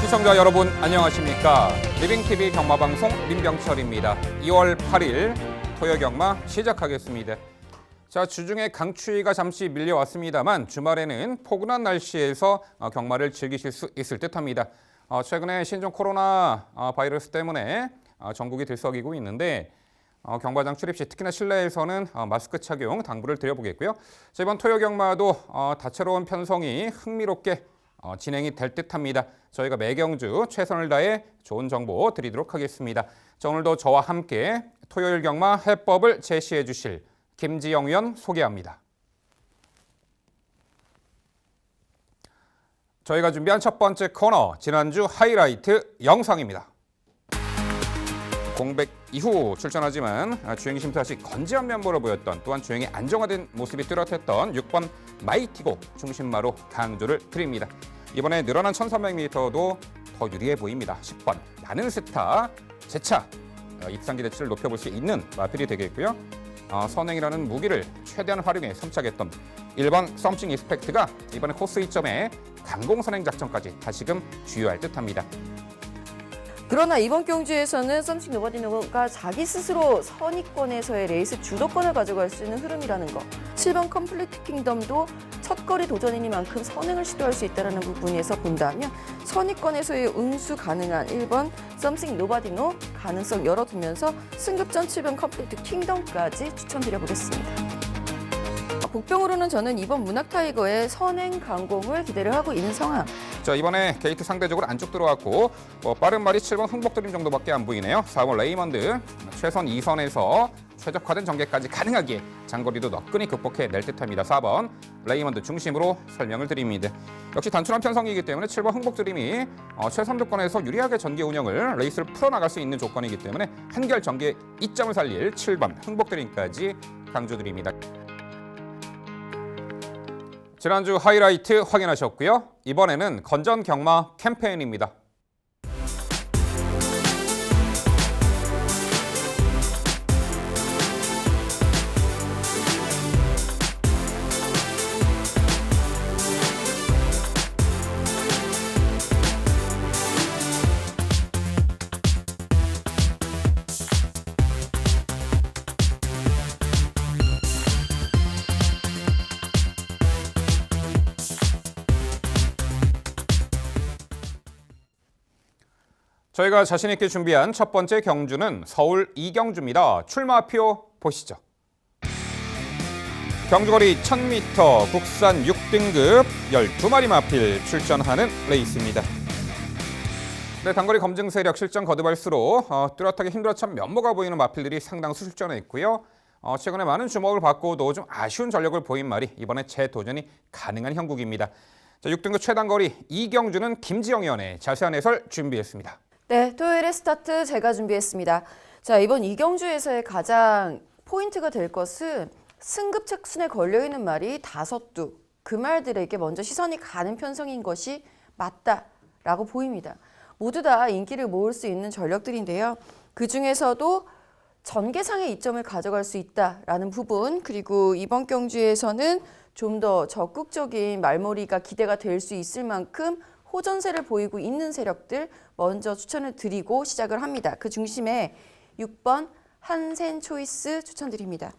시청자 여러분 안녕하십니까? 리빙TV 경마방송 민병철입니다. 2월 8일 토요 경마 시작하겠습니다. 자, 주중에 강추위가 잠시 밀려왔습니다만 주말에는 포근한 날씨에서 경마를 즐기실 수 있을 듯합니다. 최근에 신종 코로나 바이러스 때문에 전국이 들썩이고 있는데 경마장 출입 시 특히나 실내에서는 마스크 착용 당부를 드려보겠고요. 자, 이번 토요 경마도 다채로운 편성이 흥미롭게 진행이 될 듯합니다. 저희가 매경주 최선을 다해 좋은 정보 드리도록 하겠습니다. 자, 오늘도 저와 함께 토요일 경마 해법을 제시해 주실 김지영 위원 소개합니다. 저희가 준비한 첫 번째 코너, 지난주 하이라이트 영상입니다. 공백 이후 출전하지만 주행이 심사시 건재한 면모를 보였던, 또한 주행이 안정화된 모습이 뚜렷했던 6번 마이티고 중심마로 강조를 드립니다. 이번에 늘어난 1300m도 더 유리해 보입니다. 10번 나는 스타, 재차 입상 기대치를 높여볼 수 있는 마필이 되겠고요. 선행이라는 무기를 최대한 활용해 선착했던 1번 썸씽 이스펙트가 이번에 코스 2점에 강공선행 작전까지 다시금 주요할 듯합니다. 그러나 이번 경주에서는 썸씽 노바디노가 자기 스스로 선위권에서의 레이스 주도권을 가져갈 수 있는 흐름이라는 거. 7번 컴플리트 킹덤도 첫거리 도전이니만큼 선행을 시도할 수 있다는 부분에서 본다면 선위권에서의 응수 가능한 1번 썸씽 노바디노 가능성 열어두면서 승급전 7번 컴플리트 킹덤까지 추천드려보겠습니다. 복병으로는 저는 이번 문학타이거의 선행 강공을 기대를 하고 있는 상황. 자, 이번에 게이트 상대적으로 안쪽 들어왔고 빠른 말이 7번 흥복드림 정도밖에 안 보이네요. 4번 레이먼드 최선 2선에서 최적화된 전개까지 가능하게 장거리도 너끈히 극복해 낼 듯합니다. 4번 레이먼드 중심으로 설명을 드립니다. 역시 단순한 편성이기 때문에 7번 흥복드림이 최선두권에서 유리하게 전개 운영을 레이스를 풀어나갈 수 있는 조건이기 때문에 한결 전개 이점을 살릴 7번 흥복드림까지 강조드립니다. 지난주 하이라이트 확인하셨고요. 이번에는 건전 경마 캠페인입니다. 저희가 자신 있게 준비한 첫 번째 경주는 서울 이경주입니다. 출마표 보시죠. 경주거리 1000m 국산 6등급 12마리 마필 출전하는 레이스입니다. 네, 단거리 검증 세력 실전 거듭할수록 뚜렷하게 힘들어찬 면모가 보이는 마필들이 상당수 출전했고요. 최근에 많은 주목을 받고도 좀 아쉬운 전력을 보인 말이 이번에 재도전이 가능한 형국입니다. 자, 6등급 최단거리 이경주는 김지영 위원의 자세한 해설 준비했습니다. 네, 토요일의 스타트 제가 준비했습니다. 자, 이번 이경주에서의 가장 포인트가 될 것은 승급 착순에 걸려있는 말이 5두. 그 말들에게 먼저 시선이 가는 편성인 것이 맞다라고 보입니다. 모두 다 인기를 모을 수 있는 전력들인데요. 그중에서도 전개상의 이점을 가져갈 수 있다라는 부분, 그리고 이번 경주에서는 좀 더 적극적인 말머리가 기대가 될 수 있을 만큼 호전세를 보이고 있는 세력들 먼저 추천을 드리고 시작을 합니다. 그 중심에 6번 한센 초이스 추천드립니다.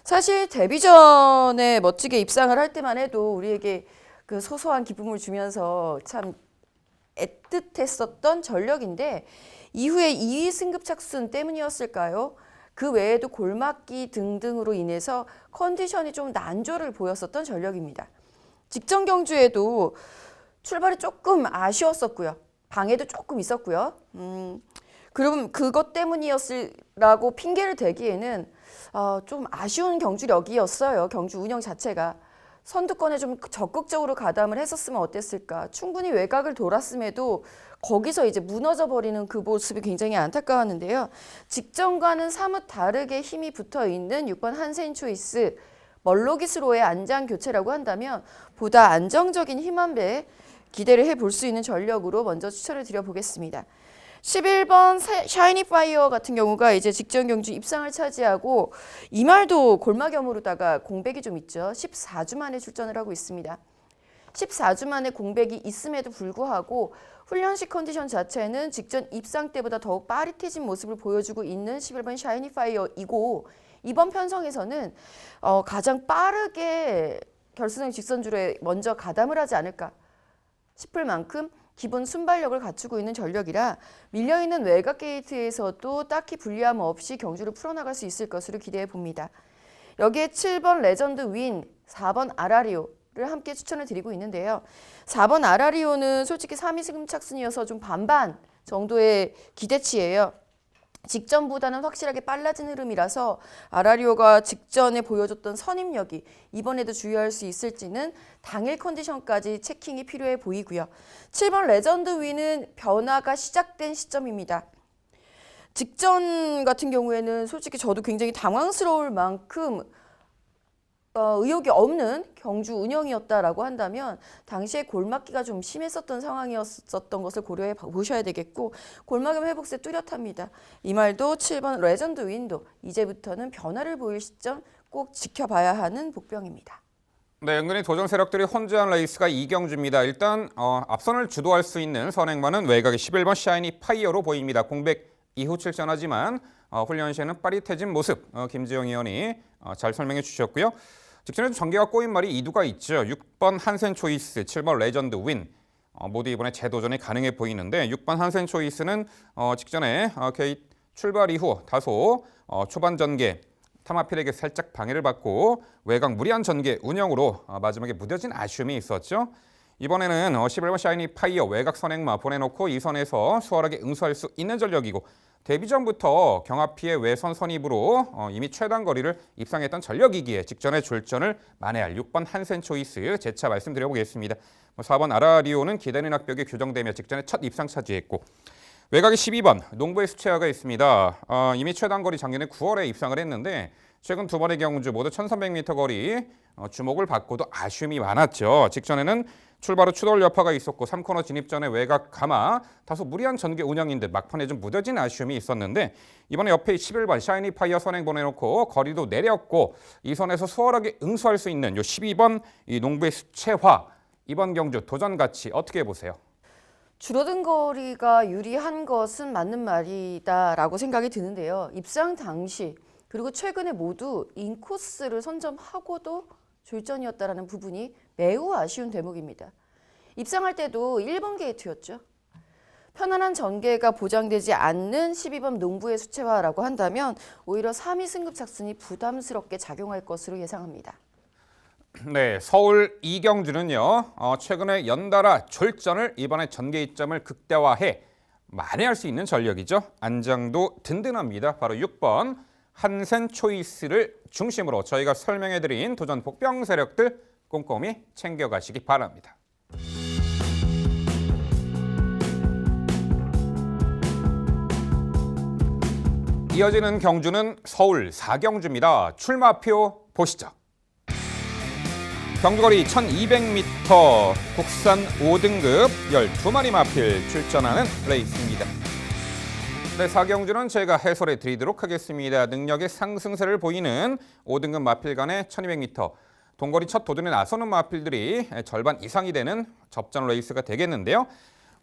사실 데뷔전에 멋지게 입상을 할 때만 해도 우리에게 그 소소한 기쁨을 주면서 참 애틋했었던 전력인데 이후에 2위 승급 착순 때문이었을까요? 그 외에도 골맞기 등등으로 인해서 컨디션이 좀 난조를 보였었던 전력입니다. 직전 경주에도 출발이 조금 아쉬웠었고요. 방해도 조금 있었고요. 그럼 그것 때문이었으라고 핑계를 대기에는 좀 아쉬운 경주력이었어요. 경주 운영 자체가. 선두권에 좀 적극적으로 가담을 했었으면 어땠을까. 충분히 외곽을 돌았음에도 거기서 이제 무너져 버리는 그 모습이 굉장히 안타까웠는데요. 직전과는 사뭇 다르게 힘이 붙어 있는 6번 한센 초이스. 멀로기스로의 안장 교체라고 한다면 보다 안정적인 힘 한 배 기대를 해볼 수 있는 전력으로 먼저 추천을 드려보겠습니다. 11번 샤이니 파이어 같은 경우가 이제 직전 경주 입상을 차지하고 이 말도 골마겸으로다가 공백이 좀 있죠. 14주 만에 출전을 하고 있습니다. 14주 만에 공백이 있음에도 불구하고 훈련식 컨디션 자체는 직전 입상 때보다 더욱 빠릿해진 모습을 보여주고 있는 11번 샤이니 파이어이고 이번 편성에서는 가장 빠르게 결승 직선주로에 먼저 가담을 하지 않을까 싶을 만큼 기본 순발력을 갖추고 있는 전력이라 밀려있는 외곽 게이트에서도 딱히 불리함 없이 경주를 풀어나갈 수 있을 것으로 기대해 봅니다. 여기에 7번 레전드 윈, 4번 아라리오를 함께 추천을 드리고 있는데요. 4번 아라리오는 솔직히 3위 승차순이어서 좀 반반 정도의 기대치예요. 직전보다는 확실하게 빨라진 흐름이라서 아라리오가 직전에 보여줬던 선임력이 이번에도 주의할 수 있을지는 당일 컨디션까지 체킹이 필요해 보이고요. 7번 레전드 윈은 변화가 시작된 시점입니다. 직전 같은 경우에는 솔직히 저도 굉장히 당황스러울 만큼 의욕이 없는 경주 운영이었다라고 한다면 당시에 골막기가 좀 심했었던 상황이었던 것을 고려해 보셔야 되겠고 골막염 회복세 뚜렷합니다. 이 말도 7번 레전드 윈도 이제부터는 변화를 보일 시점 꼭 지켜봐야 하는 복병입니다. 네, 은근히 도전 세력들이 혼재한 레이스가 이 경주입니다. 일단 앞선을 주도할 수 있는 선행마는 외곽의 11번 샤이니 파이어로 보입니다. 공백 이후 출전하지만 훈련 시에는 빠릿해진 모습 김지영 의원이 잘 설명해 주셨고요. 직전에도 전개가 꼬인 말이 이두가 있죠. 6번 한센 초이스, 7번 레전드 윈 모두 이번에 재도전이 가능해 보이는데 6번 한센 초이스는 직전에 게이트 출발 이후 다소 초반 전개 타마필에게 살짝 방해를 받고 외곽 무리한 전개 운영으로 마지막에 무뎌진 아쉬움이 있었죠. 이번에는 11번 샤이니 파이어 외곽 선행마 보내놓고 이 선에서 수월하게 응수할 수 있는 전력이고 데뷔 전부터 경합피의 외선 선입으로 이미 최단 거리를 입상했던 전력이기에 직전의 졸전을 만회할 6번 한센 초이스 재차 말씀드려보겠습니다. 4번 아라리오는 기다리는 악벽에 교정되며 직전에 첫 입상 차지했고 외곽에 12번 농부의 수채화가 있습니다. 이미 최단 거리 작년에 9월에 입상을 했는데 최근 두 번의 경주 모두 1300m 거리 주목을 받고도 아쉬움이 많았죠. 직전에는 출발 후 추돌 여파가 있었고 3코너 진입 전에 외곽 감아 다소 무리한 전개 운영인 듯 막판에 좀 무뎌진 아쉬움이 있었는데 이번에 옆에 11번 샤이니 파이어 선행 보내놓고 거리도 내렸고 이 선에서 수월하게 응수할 수 있는 요 12번 이 농부의 수채화 이번 경주 도전 가치 어떻게 보세요? 줄어든 거리가 유리한 것은 맞는 말이다라고 생각이 드는데요. 입상 당시 그리고 최근에 모두 인코스를 선점하고도 졸전이었다라는 부분이 매우 아쉬운 대목입니다. 입상할 때도 1번 게이트였죠. 편안한 전개가 보장되지 않는 12번 농부의 수채화라고 한다면 오히려 3위 승급 착순이 부담스럽게 작용할 것으로 예상합니다. 네, 서울 이경주는요. 최근에 연달아 졸전을 이번에 전개 이점을 극대화해 만회할 수 있는 전력이죠. 안장도 든든합니다. 바로 6번 한센 초이스를 중심으로 저희가 설명해드린 도전 복병 세력들 꼼꼼히 챙겨가시기 바랍니다. 이어지는 경주는 서울 4경주입니다. 출마표 보시죠. 경주거리 1200m 국산 5등급 12마리 마필 출전하는 레이스입니다. 네, 4경주는 제가 해설해 드리도록 하겠습니다. 능력의 상승세를 보이는 5등급 마필 간의 1200m 동거리 첫 도전에 나서는 마필들이 절반 이상이 되는 접전 레이스가 되겠는데요.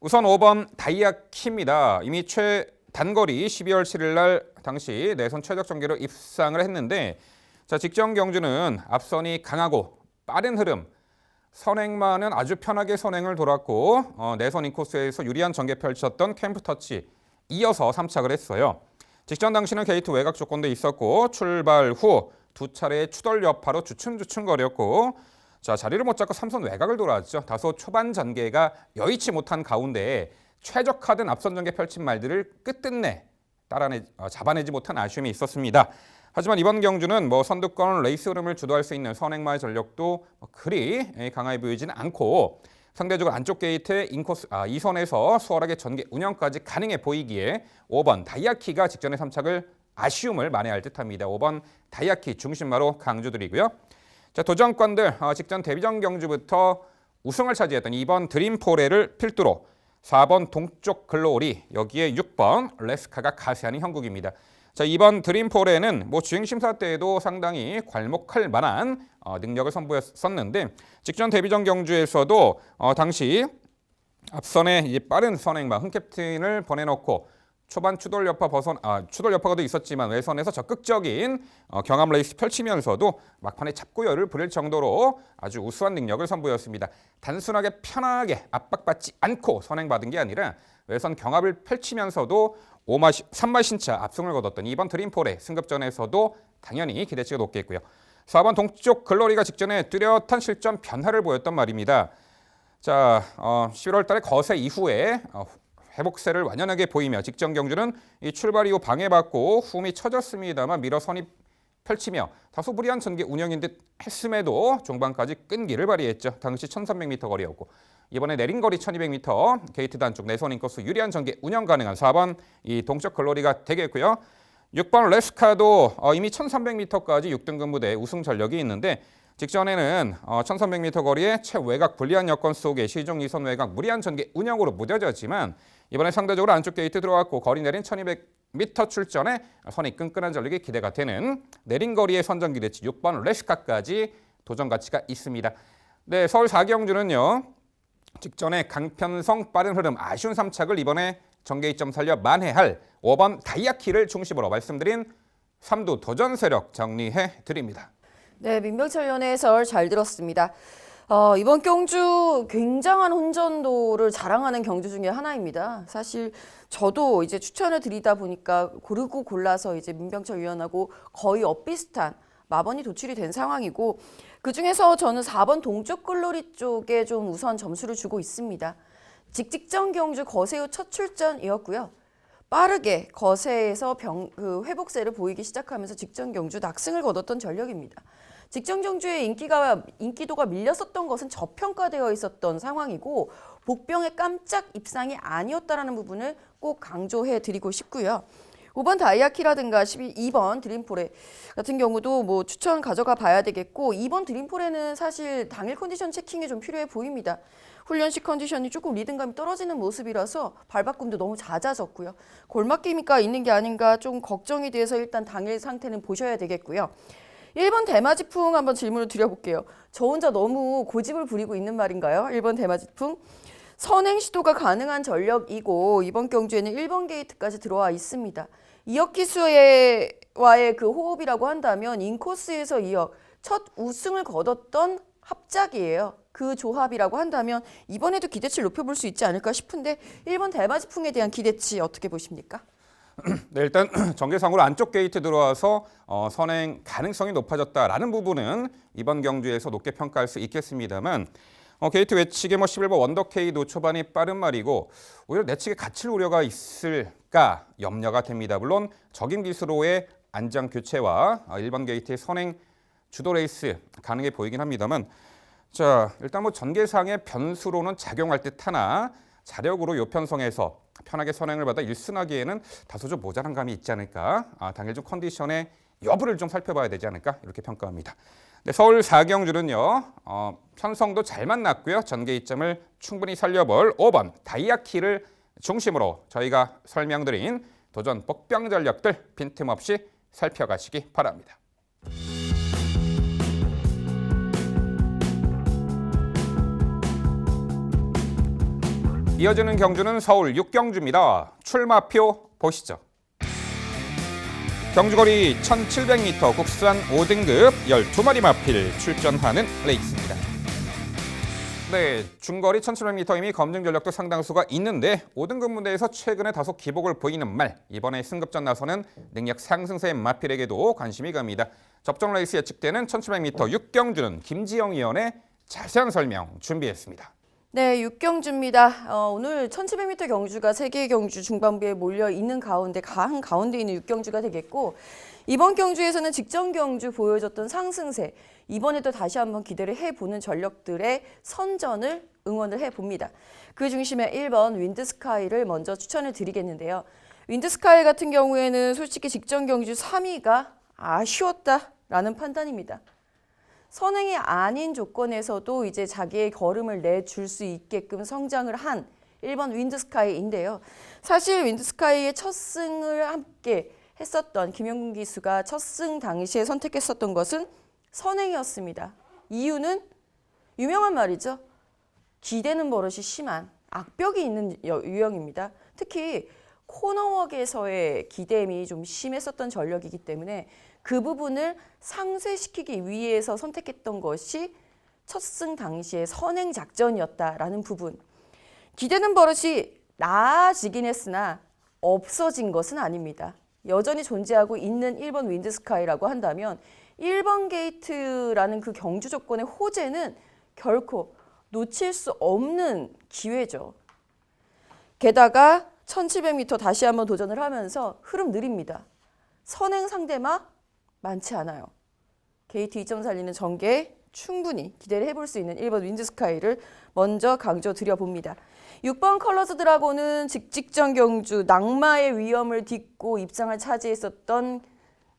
우선 5번 다이아키입니다. 이미 최단거리 12월 7일 날 당시 내선 최적 전개로 입상을 했는데 자, 직전 경주는 앞선이 강하고 빠른 흐름, 선행마는 아주 편하게 선행을 돌았고 내선 인코스에서 유리한 전개 펼쳤던 캠프터치 이어서 3착을 했어요. 직전 당시는 게이트 외곽 조건도 있었고 출발 후 두 차례의 추돌 여파로 주춤주춤거렸고 자, 자리를 못 잡고 3선 외곽을 돌았죠. 다소 초반 전개가 여의치 못한 가운데 최적화된 앞선 전개 펼친 말들을 끝끝내 잡아내지 못한 아쉬움이 있었습니다. 하지만 이번 경주는 선두권 레이스 흐름을 주도할 수 있는 선행마의 전력도 그리 강하게 보이지는 않고 상대적으로 안쪽 게이트의 인코스 2선에서 수월하게 전개 운영까지 가능해 보이기에 5번 다이아키가 직전의 3착을 아쉬움을 만회할 듯합니다. 5번 다이아키 중심마로 강조드리고요. 자, 도전권들 직전 데뷔전 경주부터 우승을 차지했던 2번 드림포레를 필두로 4번 동쪽 글로리 여기에 6번 레스카가 가세하는 형국입니다. 자, 이번 드림폴에는 주행 심사 때에도 상당히 괄목할 만한 능력을 선보였었는데 직전 데뷔전 경주에서도 당시 앞선에 이 빠른 선행마 흥캡틴을 보내놓고 초반 추돌 여파가 또 있었지만 외선에서 적극적인 경합 레이스 펼치면서도 막판에 잡고열을 부릴 정도로 아주 우수한 능력을 선보였습니다. 단순하게 편하게 압박받지 않고 선행받은 게 아니라 외선 경합을 펼치면서도 3마신차 압승을 거뒀던 이번 드림폴의 승급전에서도 당연히 기대치가 높겠고요. 4번 동쪽 글로리가 직전에 뚜렷한 실전 변화를 보였던 말입니다. 자, 11월 달에 거세 이후에 회복세를 완연하게 보이며 직전 경주는 이 출발 이후 방해받고 훔이 쳐졌습니다만 밀어 선입 펼치며 다소 무리한 전개 운영인 듯 했음에도 종반까지 끈기를 발휘했죠. 당시 1300m 거리였고 이번에 내린 거리 1200m 게이트 단쪽 내선 인코스 유리한 전개 운영 가능한 4번 이 동쪽 글로리가 되겠고요. 6번 레스카도 이미 1300m까지 6등급 무대 우승 전력이 있는데 직전에는 1300m 거리에 최외곽 불리한 여건 속에 시종 2선 외곽 무리한 전개 운영으로 무뎌졌지만 이번에 상대적으로 안쪽 게이트 들어왔고 거리 내린 1200m 출전에 선이 끈끈한 전력이 기대가 되는 내린 거리의 선전 기대치 6번 레스카까지 도전 가치가 있습니다. 네, 서울 4경주는요. 직전에 강편성 빠른 흐름 아쉬운 3착을 이번에 전개이점 살려 만회할 5번 다이아키를 중심으로 말씀드린 3두 도전 세력 정리해 드립니다. 네, 민병철 위원의 해설 잘 들었습니다. 이번 경주 굉장한 혼전도를 자랑하는 경주 중에 하나입니다. 사실 저도 이제 추천을 드리다 보니까 고르고 골라서 이제 민병철 위원하고 거의 엇비슷한 마번이 도출이 된 상황이고 그중에서 저는 4번 동쪽 글로리 쪽에 좀 우선 점수를 주고 있습니다. 직전 경주 거세 후 첫 출전이었고요. 빠르게 거세에서 회복세를 보이기 시작하면서 직전 경주 낙승을 거뒀던 전력입니다. 직전 경주의 인기도가 밀렸었던 것은 저평가되어 있었던 상황이고 복병의 깜짝 입상이 아니었다라는 부분을 꼭 강조해 드리고 싶고요. 5번 다이아키라든가 2번 드림폴에 같은 경우도 추천 가져가 봐야 되겠고 2번 드림폴에는 사실 당일 컨디션 체킹이 좀 필요해 보입니다. 훈련식 컨디션이 조금 리듬감이 떨어지는 모습이라서 발바꿈도 너무 잦아졌고요. 골막 기미가 있는 게 아닌가 좀 걱정이 돼서 일단 당일 상태는 보셔야 되겠고요. 1번 대마지풍 한번 질문을 드려볼게요. 저 혼자 너무 고집을 부리고 있는 말인가요? 1번 대마지풍. 선행 시도가 가능한 전력이고 이번 경주에는 1번 게이트까지 들어와 있습니다. 이혁기수와의 그 호흡이라고 한다면 인코스에서 이어 첫 우승을 거뒀던 합작이에요. 그 조합이라고 한다면 이번에도 기대치를 높여볼 수 있지 않을까 싶은데 1번 대마지풍에 대한 기대치 어떻게 보십니까? 네, 일단 전개상으로 안쪽 게이트 들어와서 선행 가능성이 높아졌다라는 부분은 이번 경주에서 높게 평가할 수 있겠습니다만 게이트 외측에 11번 원더케이도 초반이 빠른 말이고 오히려 내측에 갇힐 우려가 있을까 염려가 됩니다. 물론 적임 기수로의 안장 교체와 1번 게이트의 선행 주도 레이스 가능해 보이긴 합니다만 자, 일단 전개상의 변수로는 작용할 듯하나 자력으로 요편성에서 편하게 선행을 받아 1순하기에는 다소 좀 모자란 감이 있지 않을까. 당일 좀 컨디션의 여부를 좀 살펴봐야 되지 않을까 이렇게 평가합니다. 네, 서울 4경주는요. 편성도 잘 만났고요. 전개 이점을 충분히 살려볼 5번 다이아키를 중심으로 저희가 설명드린 도전 복병 전력들 빈틈없이 살펴가시기 바랍니다. 이어지는 경주는 서울 6경주입니다. 출마표 보시죠. 경주거리 1700m 국산 5등급 12마리 마필 출전하는 레이스입니다. 네, 중거리 1700m 이미 검증 전력도 상당수가 있는데 5등급 무대에서 최근에 다소 기복을 보이는 말 이번에 승급전 나서는 능력 상승세 마필에게도 관심이 갑니다. 접종 레이스 예측되는 1700m 6경주는 김지영 위원의 자세한 설명 준비했습니다. 네, 6경주입니다. 오늘 1700m 경주가 3개의 경주 중반부에 몰려 있는 가운데 가운데 있는 6경주가 되겠고 이번 경주에서는 직전 경주 보여줬던 상승세 이번에도 다시 한번 기대를 해보는 전력들의 선전을 응원을 해봅니다. 그 중심에 1번 윈드스카이를 먼저 추천을 드리겠는데요. 윈드스카이 같은 경우에는 솔직히 직전 경주 3위가 아쉬웠다라는 판단입니다. 선행이 아닌 조건에서도 이제 자기의 걸음을 내줄 수 있게끔 성장을 한 1번 윈드스카이인데요. 사실 윈드스카이의 첫 승을 함께 했었던 김영gun 기수가 첫 승 당시에 선택했었던 것은 선행이었습니다. 이유는 유명한 말이죠. 기대는 버릇이 심한 악벽이 있는 유형입니다. 특히 코너웍에서의 기대임이 좀 심했었던 전력이기 때문에 그 부분을 상쇄시키기 위해서 선택했던 것이 첫 승 당시의 선행 작전이었다라는 부분. 기대는 버릇이 나아지긴 했으나 없어진 것은 아닙니다. 여전히 존재하고 있는 1번 윈드스카이라고 한다면 1번 게이트라는 그 경주 조건의 호재는 결코 놓칠 수 없는 기회죠. 게다가 1700m 다시 한번 도전을 하면서 흐름 느립니다. 선행 상대막 많지 않아요. 게이트 2점 살리는 전개 충분히 기대를 해볼 수 있는 1번 윈드스카이를 먼저 강조드려 봅니다. 6번 컬러즈 드라곤은 직전 경주 낙마의 위험을 딛고 입장을 차지했었던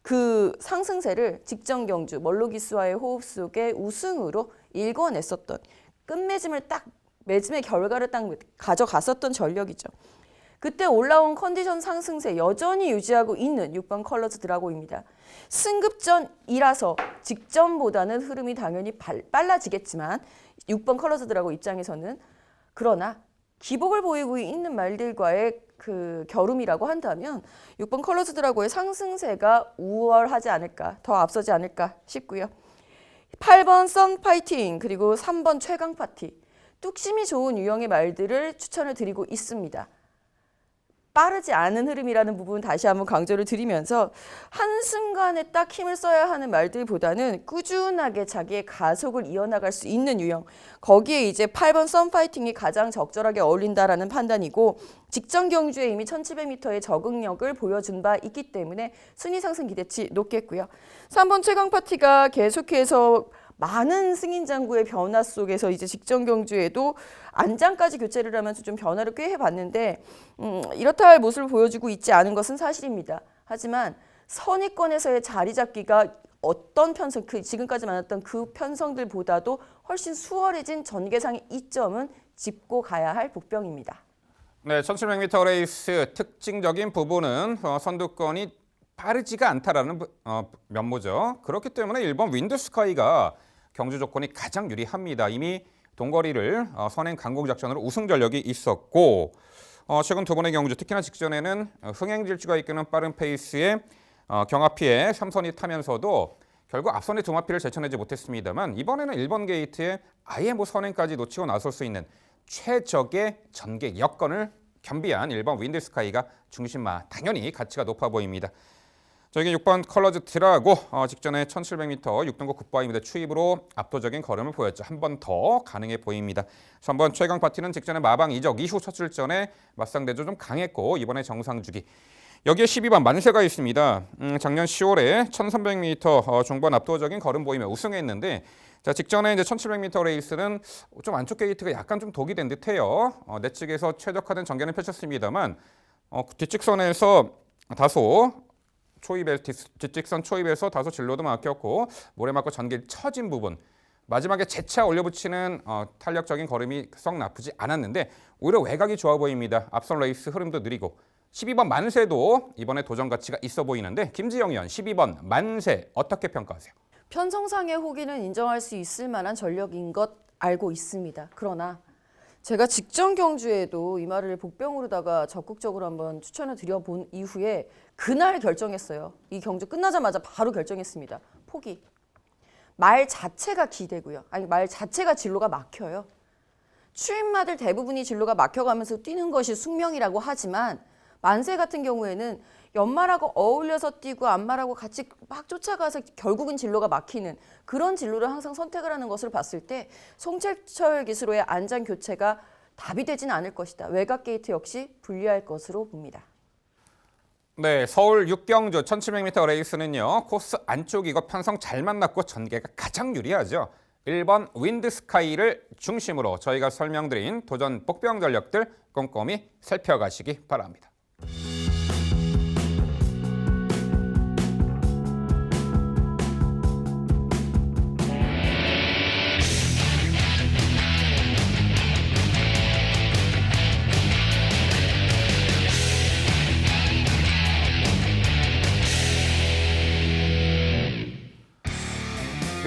그 상승세를 직전 경주 멀로 기수와의 호흡 속에 우승으로 일궈냈었던 매짐의 결과를 딱 가져갔었던 전력이죠. 그때 올라온 컨디션 상승세 여전히 유지하고 있는 6번 컬러즈 드라곤입니다. 승급전이라서 직전보다는 흐름이 당연히 빨라지겠지만 6번 컬러즈 드라곤 입장에서는 그러나 기복을 보이고 있는 말들과의 그 겨rum이라고 한다면 6번 컬러즈 드라곤의 상승세가 우월하지 않을까, 더 앞서지 않을까 싶고요. 8번 썬 파이팅 그리고 3번 최강 파티 뚝심이 좋은 유형의 말들을 추천을 드리고 있습니다. 빠르지 않은 흐름이라는 부분 다시 한번 강조를 드리면서 한순간에 딱 힘을 써야 하는 말들보다는 꾸준하게 자기의 가속을 이어나갈 수 있는 유형, 거기에 이제 8번 썬파이팅이 가장 적절하게 어울린다라는 판단이고 직전 경주에 이미 1700m의 적응력을 보여준 바 있기 때문에 순위 상승 기대치 높겠고요. 3번 최강 파티가 계속해서 많은 승인 장구의 변화 속에서 이제 직전 경주에도 안장까지 교체를 하면서 좀 변화를 꽤 해봤는데 이렇다 할 모습을 보여주고 있지 않은 것은 사실입니다. 하지만 선위권에서의 자리 잡기가 어떤 편성, 지금까지 만났던 그 편성들보다도 훨씬 수월해진 전개상의 이점은 짚고 가야 할 복병입니다. 네, 1700m 레이스 특징적인 부분은 선두권이 빠르지가 않다라는 면모죠. 그렇기 때문에 1번 윈드스카이가 경주 조건이 가장 유리합니다. 이미 동거리를 선행 강공 작전으로 우승 전력이 있었고 최근 두 번의 경주 특히나 직전에는 흥행 질주가 이끄는 빠른 페이스의 경하피에 3선이 타면서도 결국 앞선의 동하피를 제쳐내지 못했습니다만 이번에는 1번 게이트에 아예 선행까지 놓치고 나설 수 있는 최적의 전개 여건을 겸비한 1번 윈드스카이가 중심마 당연히 가치가 높아 보입니다. 저에게 6번 컬러즈 드라고 직전에 1700m 6등급 굿바입니다. 추입으로 압도적인 걸음을 보였죠. 한 번 더 가능해 보입니다. 3번 최강 파티는 직전에 마방 이적 이후 첫 출전에 맞상대조 좀 강했고 이번에 정상주기. 여기에 12번 만세가 있습니다. 작년 10월에 1300m 중반 압도적인 걸음 보이며 우승했는데 자, 직전에 이제 1700m 레이스는 좀 안쪽 게이트가 약간 좀 독이 된 듯해요. 내측에서 최적화된 전개는 펼쳤습니다만 뒷직선에서 다소 뒷직선 초입에서 다소 진로도 막혔고 모래 맞고 전개 처진 부분 마지막에 재차 올려붙이는 탄력적인 걸음이 썩 나쁘지 않았는데 오히려 외곽이 좋아 보입니다. 앞선 레이스 흐름도 느리고 12번 만세도 이번에 도전 가치가 있어 보이는데 김지영 의원 12번 만세 어떻게 평가하세요? 편성상의 호기는 인정할 수 있을 만한 전력인 것 알고 있습니다. 그러나 제가 직전 경주에도 이 말을 복병으로다가 적극적으로 한번 추천을 드려본 이후에 그날 결정했어요. 이 경주 끝나자마자 바로 결정했습니다. 포기. 말 자체가 기대고요. 아니 말 자체가 진로가 막혀요. 추임마들 대부분이 진로가 막혀가면서 뛰는 것이 숙명이라고 하지만 만세 같은 경우에는 연말하고 어울려서 뛰고 안말하고 같이 막 쫓아가서 결국은 진로가 막히는 그런 진로를 항상 선택을 하는 것을 봤을 때 송철철 기수로의 안장 교체가 답이 되진 않을 것이다. 외곽 게이트 역시 분리할 것으로 봅니다. 네, 서울 6경주 1700m 레이스는요. 코스 안쪽이고 편성 잘 만났고 전개가 가장 유리하죠. 1번 윈드스카이를 중심으로 저희가 설명드린 도전 복병 전력들 꼼꼼히 살펴가시기 바랍니다.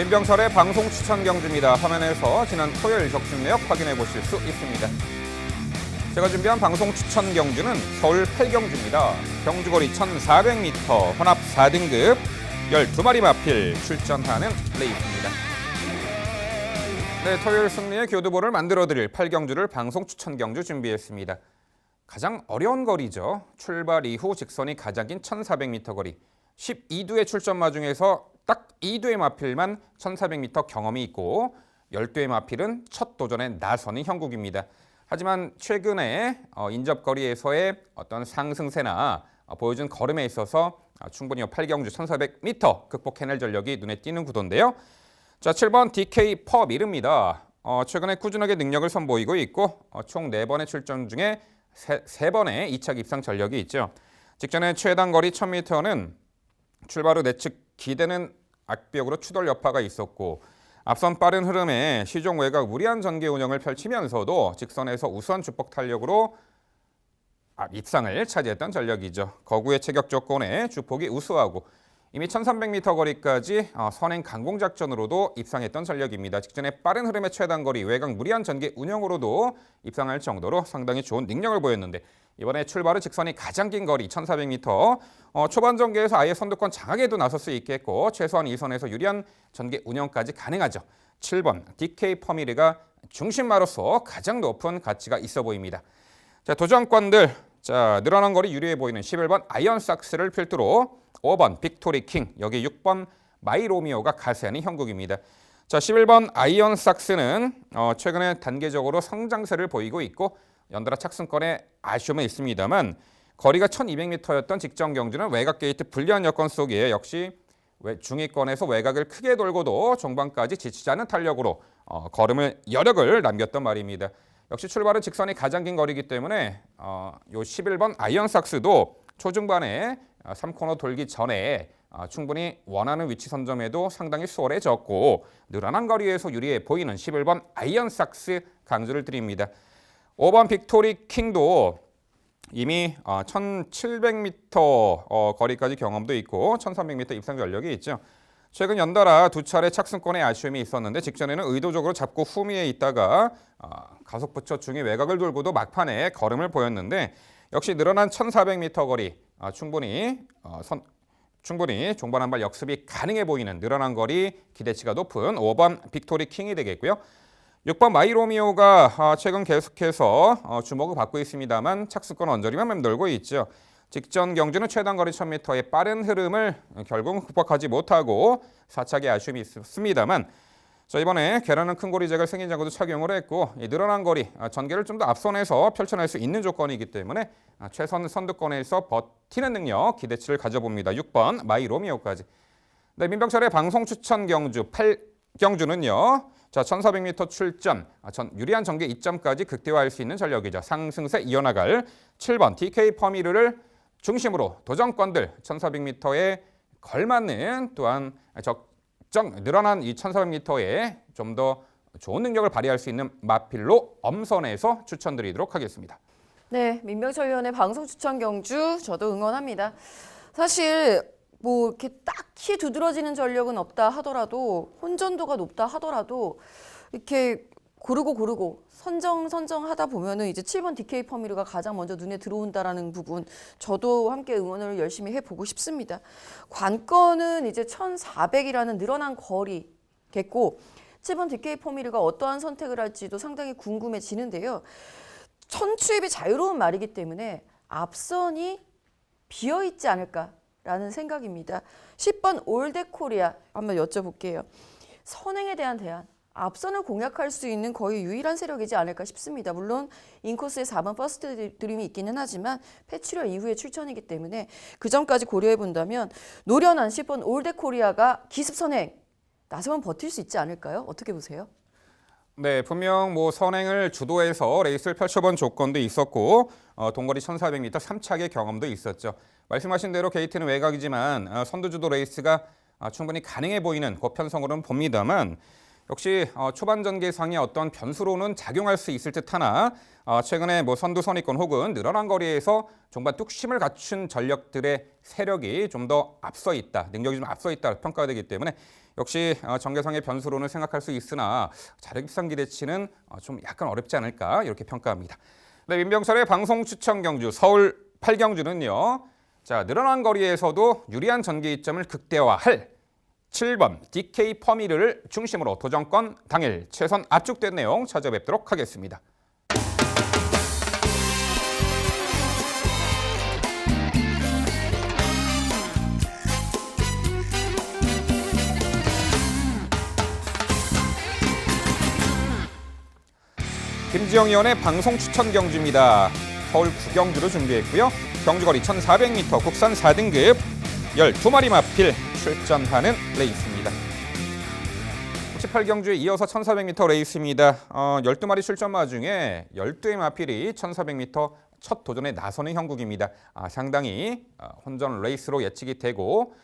민병철의 방송 추천 경주입니다. 화면에서 지난 토요일 적중 내역 확인해 보실 수 있습니다. 제가 준비한 방송 추천 경주는 서울 8경주입니다. 경주거리 1400m, 혼합 4등급 12마리 마필 출전하는 레이스입니다. 네, 토요일 승리의 교두보를 만들어드릴 8경주를 방송 추천 경주 준비했습니다. 가장 어려운 거리죠. 출발 이후 직선이 가장 긴 1400m 거리. 12두의 출전마 중에서 딱 2두의 마필만 1400m 경험이 있고 12의 마필은 첫 도전에 나서는 형국입니다. 하지만 최근에 인접거리에서의 어떤 상승세나 보여준 걸음에 있어서 충분히 8경주 1400m 극복해낼 전력이 눈에 띄는 구도인데요. 자, 7번 DK 퍼밀입니다. 최근에 꾸준하게 능력을 선보이고 있고 총 4번의 출전 중에 3번의 2차 입상 전력이 있죠. 직전에 최단 거리 1000m는 출발 후 내측 기대는 악벽으로 추돌 여파가 있었고 앞선 빠른 흐름에 시종 외곽 무리한 전개 운영을 펼치면서도 직선에서 우수한 주폭 탄력으로 입상을 차지했던 전력이죠. 거구의 체격 조건에 주폭이 우수하고 이미 1300m 거리까지 선행 강공 작전으로도 입상했던 전력입니다. 직전에 빠른 흐름의 최단 거리 외곽 무리한 전개 운영으로도 입상할 정도로 상당히 좋은 능력을 보였는데 이번에 출발 후 직선이 가장 긴 거리 1400m 초반 전개에서 아예 선두권 장악에도 나설 수 있겠고 최소한 2선에서 유리한 전개 운영까지 가능하죠. 7번 DK 퍼밀이가 중심마로서 가장 높은 가치가 있어 보입니다. 자, 도전권들 늘어난 거리 유리해 보이는 11번 아이언삭스를 필두로 5번 빅토리 킹, 여기 6번 마이로미오가 가세하는 형국입니다. 자, 11번 아이언삭스는 최근에 단계적으로 성장세를 보이고 있고 연달아 착승권에 아쉬움은 있습니다만 거리가 1200m였던 직전 경주는 외곽 게이트 불리한 여건 속에 역시 중위권에서 외곽을 크게 돌고도 종반까지 지치지 않은 탄력으로 걸음을 여력을 남겼던 말입니다. 역시 출발은 직선이 가장 긴 거리이기 때문에 요 11번 아이언삭스도 초중반에 3코너 돌기 전에 충분히 원하는 위치 선점에도 상당히 수월해졌고 늘어난 거리에서 유리해 보이는 11번 아이언삭스 강조를 드립니다. 5번 빅토리 킹도 이미 1700m 거리까지 경험도 있고 1300m 입상 전력이 있죠. 최근 연달아 두 차례 착승권에 아쉬움이 있었는데 직전에는 의도적으로 잡고 후미에 있다가 가속 붙여 중위 외곽을 돌고도 막판에 걸음을 보였는데 역시 늘어난 1400m 거리 충분히 종반 한 발 역습이 가능해 보이는 늘어난 거리 기대치가 높은 5번 빅토리 킹이 되겠고요. 6번 마이로미오가 최근 계속해서 주목을 받고 있습니다만 착수권 언저리만 맴돌고 있죠. 직전 경주는 최단 거리 1000m의 빠른 흐름을 결국 극복하지 못하고 4착의 아쉬움이 있습니다만 이번에 계란은 큰 고리잭을 승인장구도 착용을 했고 늘어난 거리 전개를 좀 더 앞선에서 펼쳐낼 수 있는 조건이기 때문에 최선 선두권에서 버티는 능력 기대치를 가져봅니다. 6번 마이로미오까지. 네, 민병철의 방송 추천 경주 8경주는요. 자, 1400m 출전, 유리한 전개 2점까지 극대화할 수 있는 전력이죠. 상승세 이어나갈 7번 DK 퍼미르를 중심으로 도전권들 1400m에 걸맞는 또한 늘어난 이 1400m에 좀 더 좋은 능력을 발휘할 수 있는 마필로 엄선해서 추천드리도록 하겠습니다. 네, 민병철 위원의 방송 추천 경주 저도 응원합니다. 사실 뭐 이렇게 딱히 두드러지는 전력은 없다 하더라도 혼전도가 높다 하더라도 이렇게 고르고 선정하다 보면은 이제 7번 DK 퍼미르가 가장 먼저 눈에 들어온다라는 부분 저도 함께 응원을 열심히 해보고 싶습니다. 관건은 이제 1400이라는 늘어난 거리겠고 7번 DK 퍼미르가 어떠한 선택을 할지도 상당히 궁금해지는데요. 천추입이 자유로운 말이기 때문에 앞선이 비어있지 않을까라는 생각입니다. 10번 올데코리아 한번 여쭤볼게요. 선행에 대한 대안. 앞선을 공략할 수 있는 거의 유일한 세력이지 않을까 싶습니다. 물론 인코스에 4번 퍼스트 드림이 있기는 하지만 폐출혈 이후에 출전이기 때문에 그 점까지 고려해 본다면 노련한 10번 올데코리아가 기습 선행 나서면 버틸 수 있지 않을까요? 어떻게 보세요? 네, 분명 선행을 주도해서 레이스를 펼쳐본 조건도 있었고 동거리 1400m 3착의 경험도 있었죠. 말씀하신 대로 게이트는 외곽이지만 선두주도 레이스가 충분히 가능해 보이는 그 편성으로는 봅니다만 역시 초반 전개상의 어떤 변수로는 작용할 수 있을 듯하나 최근에 선두 선입권 혹은 늘어난 거리에서 종반 뚝심을 갖춘 전력들의 세력이 좀 더 앞서 있다, 능력이 좀 앞서 있다 평가되기 때문에 역시 전개상의 변수로는 생각할 수 있으나 자력 입상 기대치는 좀 약간 어렵지 않을까 이렇게 평가합니다. 네, 민병철의 방송 추천 경주 서울 8경주는요. 자, 늘어난 거리에서도 유리한 전개 이점을 극대화할 7번 DK 퍼미르를 중심으로 도전권 당일 최선 압축된 내용 찾아뵙도록 하겠습니다. 김지영 의원의 방송 추천 경주입니다. 서울 9경주로 준비했고요. 경주거리 1400m 국산 4등급 12마리 마필 출전하는 레이스입니다. 68경주에 이어서 1400m 레이스입니다. 12마리 출전마 중에 12의 마필이 1400m 첫 도전에 나서는 형국입니다. 상당히 혼전 레이스로 예측이 되고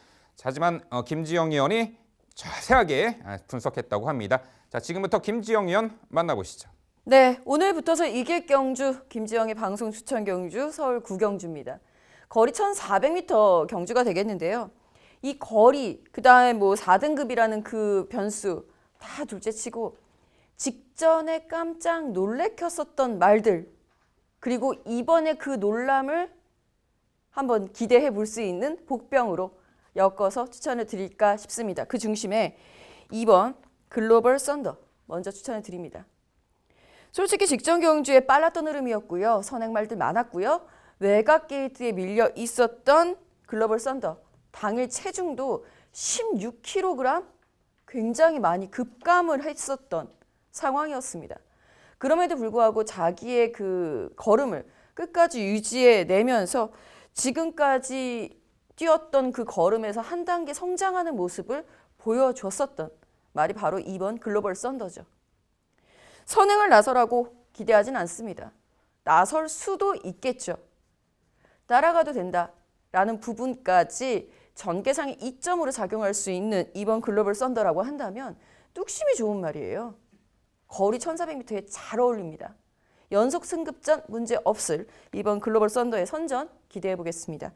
하지만 김지영 의원이 자세하게 분석했다고 합니다. 자, 지금부터 김지영 의원 만나보시죠. 네, 오늘부터서 이길 경주 김지영의 방송 추천 경주 서울 9경주입니다. 거리 1400m 경주가 되겠는데요. 이 거리, 그다음에 4등급이라는 그 변수 다 둘째치고 직전에 깜짝 놀래켰었던 말들, 그리고 이번에 그 놀람을 한번 기대해 볼 수 있는 복병으로 엮어서 추천을 드릴까 싶습니다. 그 중심에 2번 글로벌 썬더 먼저 추천을 드립니다. 솔직히 직전 경주에 빨랐던 흐름이었고요. 선행말들 많았고요. 외곽 게이트에 밀려 있었던 글로벌 썬더 당일 체중도 16kg 굉장히 많이 급감을 했었던 상황이었습니다. 그럼에도 불구하고 자기의 그 걸음을 끝까지 유지해내면서 지금까지 뛰었던 그 걸음에서 한 단계 성장하는 모습을 보여줬었던 말이 바로 2번 글로벌 썬더죠. 선행을 나서라고 기대하진 않습니다. 나설 수도 있겠죠. 따라가도 된다라는 부분까지 전개상의 이점으로 작용할 수 있는 이번 글로벌 썬더라고 한다면 뚝심이 좋은 말이에요. 거리 1400m에 잘 어울립니다. 연속 승급전 문제 없을 이번 글로벌 썬더의 선전 기대해 보겠습니다.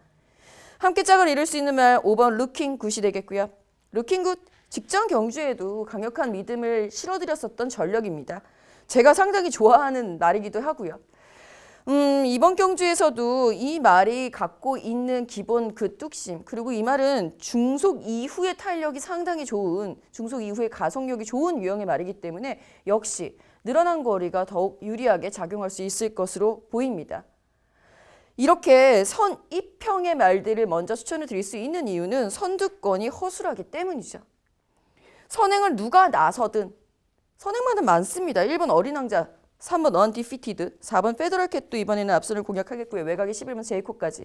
함께 짝을 이룰 수 있는 말 5번 루킹 굿이 되겠고요. 루킹 굿 직전 경주에도 강력한 믿음을 실어드렸었던 전력입니다. 제가 상당히 좋아하는 말이기도 하고요. 이번 경주에서도 이 말이 갖고 있는 기본 그 뚝심, 그리고 이 말은 중속 이후의 탄력이 상당히 좋은, 중속 이후의 가속력이 좋은 유형의 말이기 때문에 역시 늘어난 거리가 더욱 유리하게 작용할 수 있을 것으로 보입니다. 이렇게 선입형의 말들을 먼저 추천을 드릴 수 있는 이유는 선두권이 허술하기 때문이죠. 선행을 누가 나서든 선행만은 많습니다. 1번 어린 왕자, 3번 언디피티드, 4번 페더럴 캣도 이번에는 앞선을 공략하겠고요. 외곽에 11번 제이콥까지.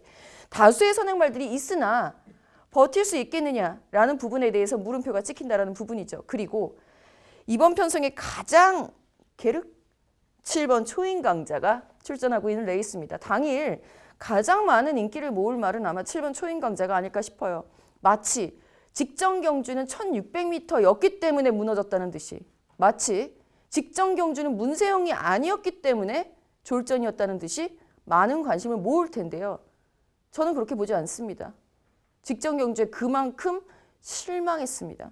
다수의 선행말들이 있으나 버틸 수 있겠느냐라는 부분에 대해서 물음표가 찍힌다라는 부분이죠. 그리고 이번 편성의 가장 게르 7번 초인 강자가 출전하고 있는 레이스입니다. 당일 가장 많은 인기를 모을 말은 아마 7번 초인 강자가 아닐까 싶어요. 마치 직전 경주는 1600m였기 때문에 무너졌다는 듯이, 마치 직전 경주는 문세영이 아니었기 때문에 졸전이었다는 듯이 많은 관심을 모을 텐데요. 저는 그렇게 보지 않습니다. 직전 경주에 그만큼 실망했습니다.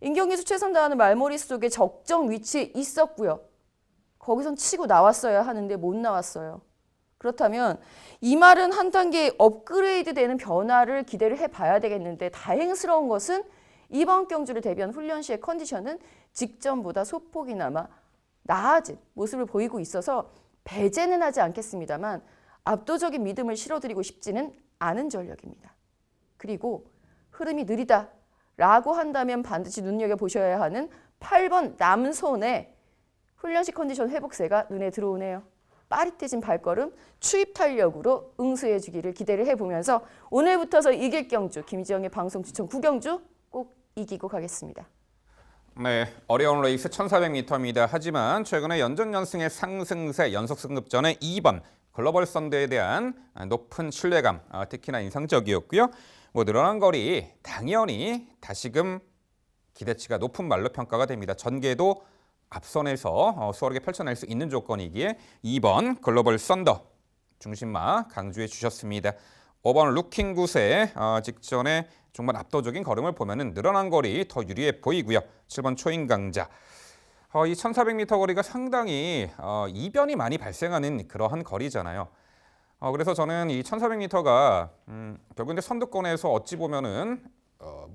임경기수 최선 다하는 말머리 속에 적정 위치에 있었고요. 거기선 치고 나왔어야 하는데 못 나왔어요. 그렇다면 이 말은 한 단계 업그레이드 되는 변화를 기대를 해봐야 되겠는데, 다행스러운 것은 이번 경주를 대비한 훈련 시의 컨디션은 직전보다 소폭이나마 나아진 모습을 보이고 있어서 배제는 하지 않겠습니다만 압도적인 믿음을 실어드리고 싶지는 않은 전력입니다. 그리고 흐름이 느리다라고 한다면 반드시 눈여겨보셔야 하는 8번 남손의 훈련시 컨디션 회복세가 눈에 들어오네요. 빠릿해진 발걸음, 추입 탄력으로 응수해 주기를 기대를 해보면서 오늘부터서 이길 경주, 김지영의 방송 추천 9경주 꼭 이기고 가겠습니다. 네, 어려운 레이스 1400m입니다. 하지만 최근에 연전연승의 상승세 연속 승급전의 2번 글로벌 썬더에 대한 높은 신뢰감, 특히나 인상적이었고요. 늘어난 거리 당연히 다시금 기대치가 높은 말로 평가가 됩니다. 전개도 앞선에서 수월하게 펼쳐낼 수 있는 조건이기에 2번 글로벌 썬더 중심마 강조해 주셨습니다. 5번 루킹굿의 직전에 정말 압도적인 걸음을 보면은 늘어난 거리 더 유리해 보이고요. 7번 초인강자. 이 1400m 거리가 상당히 이변이 많이 발생하는 그러한 거리잖아요. 그래서 저는 이 1400m가 결국 선두권에서 어찌 보면은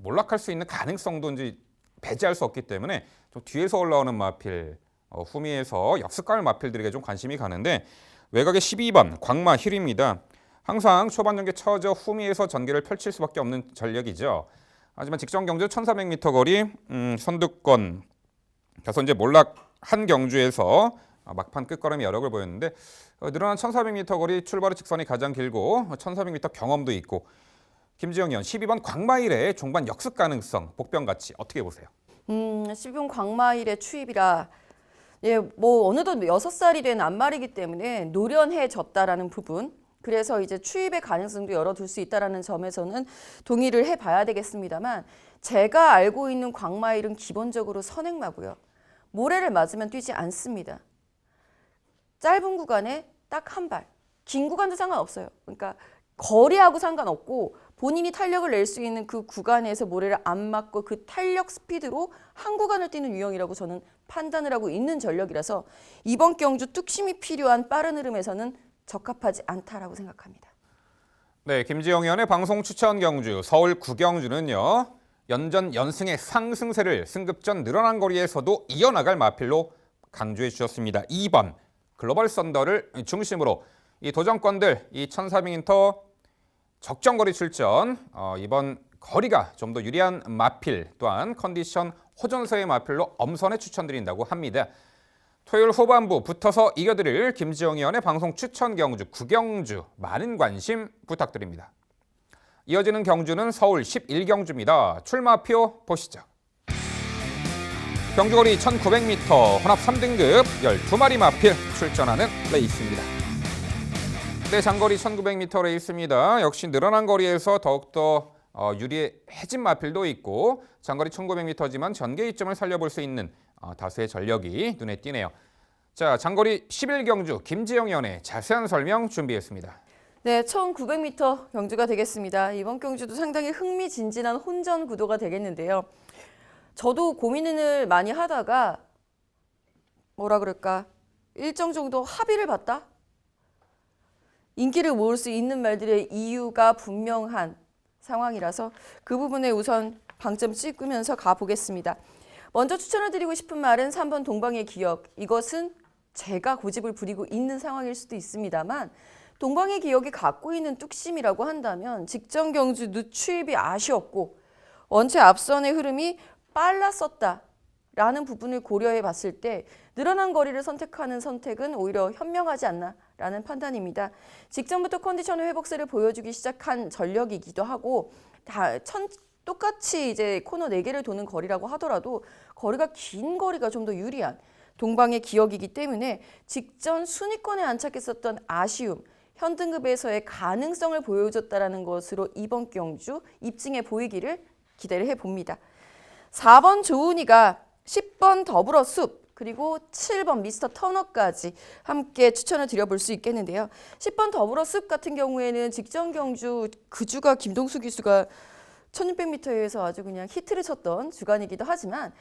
몰락할 수 있는 가능성도 이제 배제할 수 없기 때문에 좀 뒤에서 올라오는 마필, 후미에서 역습갈 마필들에게 좀 관심이 가는데 외곽의 12번 광마 힐입니다. 항상 초반 전개 처져 후미에서 전개를 펼칠 수밖에 없는 전력이죠. 하지만 직전 경주 1400m 거리 선두권 그래서 이제 몰락한 경주에서 막판 끝걸음이 여력을 보였는데 늘어난 1400m 거리 출발의 직선이 가장 길고 1400m 경험도 있고 김지영 의원 12번 광마일의 종반 역습 가능성 복병같이 어떻게 보세요? 12번 광마일의 추입이라 예, 뭐 어느덧 6살이 된 안말이기 때문에 노련해졌다라는 부분 그래서 이제 추입의 가능성도 열어둘 수 있다는 점에서는 동의를 해봐야 되겠습니다만 제가 알고 있는 광마일은 기본적으로 선행마고요. 모래를 맞으면 뛰지 않습니다. 짧은 구간에 딱 한 발, 긴 구간도 상관없어요. 그러니까 거리하고 상관없고 본인이 탄력을 낼 수 있는 그 구간에서 모래를 안 맞고 그 탄력 스피드로 한 구간을 뛰는 유형이라고 저는 판단을 하고 있는 전력이라서 이번 경주 뚝심이 필요한 빠른 흐름에서는 적합하지 않다라고 생각합니다. 네, 김지영 의원의 방송 추천 경주 서울 9경주는요. 연전 연승의 상승세를 승급전 늘어난 거리에서도 이어나갈 마필로 강조해 주셨습니다. 2번 글로벌 썬더를 중심으로 이 도전권들 이 1400m 적정거리 출전 이번 거리가 좀 더 유리한 마필 또한 컨디션 호전서의 마필로 엄선해 추천드린다고 합니다. 토요일 후반부 붙어서 이겨드릴 김지영 의원의 방송 추천 경주 9경주 많은 관심 부탁드립니다. 이어지는 경주는 서울 11경주입니다. 출마표 보시죠. 경주거리 1900m 혼합 3등급 12마리 마필 출전하는 레이스입니다. 네, 장거리 1900m 레이스입니다. 역시 늘어난 거리에서 더욱더 유리해진 마필도 있고 장거리 1900m지만 전개 이점을 살려볼 수 있는 다수의 전력이 눈에 띄네요. 자, 장거리 11경주 김지영 의원의 자세한 설명 준비했습니다. 네, 1900m 경주가 되겠습니다. 이번 경주도 상당히 흥미진진한 혼전 구도가 되겠는데요. 저도 고민을 많이 하다가 뭐라 그럴까 일정 정도 합의를 봤다? 인기를 모을 수 있는 말들의 이유가 분명한 상황이라서 그 부분에 우선 방점 찍으면서 가보겠습니다. 먼저 추천을 드리고 싶은 말은 3번 동방의 기억. 이것은 제가 고집을 부리고 있는 상황일 수도 있습니다만 동방의 기억이 갖고 있는 뚝심이라고 한다면 직전 경주 늦추입이 아쉬웠고 원체 앞선의 흐름이 빨랐었다라는 부분을 고려해 봤을 때 늘어난 거리를 선택하는 선택은 오히려 현명하지 않나라는 판단입니다. 직전부터 컨디션 회복세를 보여주기 시작한 전력이기도 하고 똑같이 이제 코너 4개를 도는 거리라고 하더라도 거리가 긴 거리가 좀 더 유리한 동방의 기억이기 때문에 직전 순위권에 안착했었던 아쉬움, 현등급에서의 가능성을 보여줬다는 것으로 이번 경주 입증해 보이기를 기대를 해봅니다. 4번 조은이가 10번 더불어 숲 그리고 7번 미스터 터너까지 함께 추천을 드려볼 수 있겠는데요. 10번 더불어 숲 같은 경우에는 직전 경주 그 주가 김동수 기수가 1600m에서 아주 그냥 히트를 쳤던 주간이기도 하지만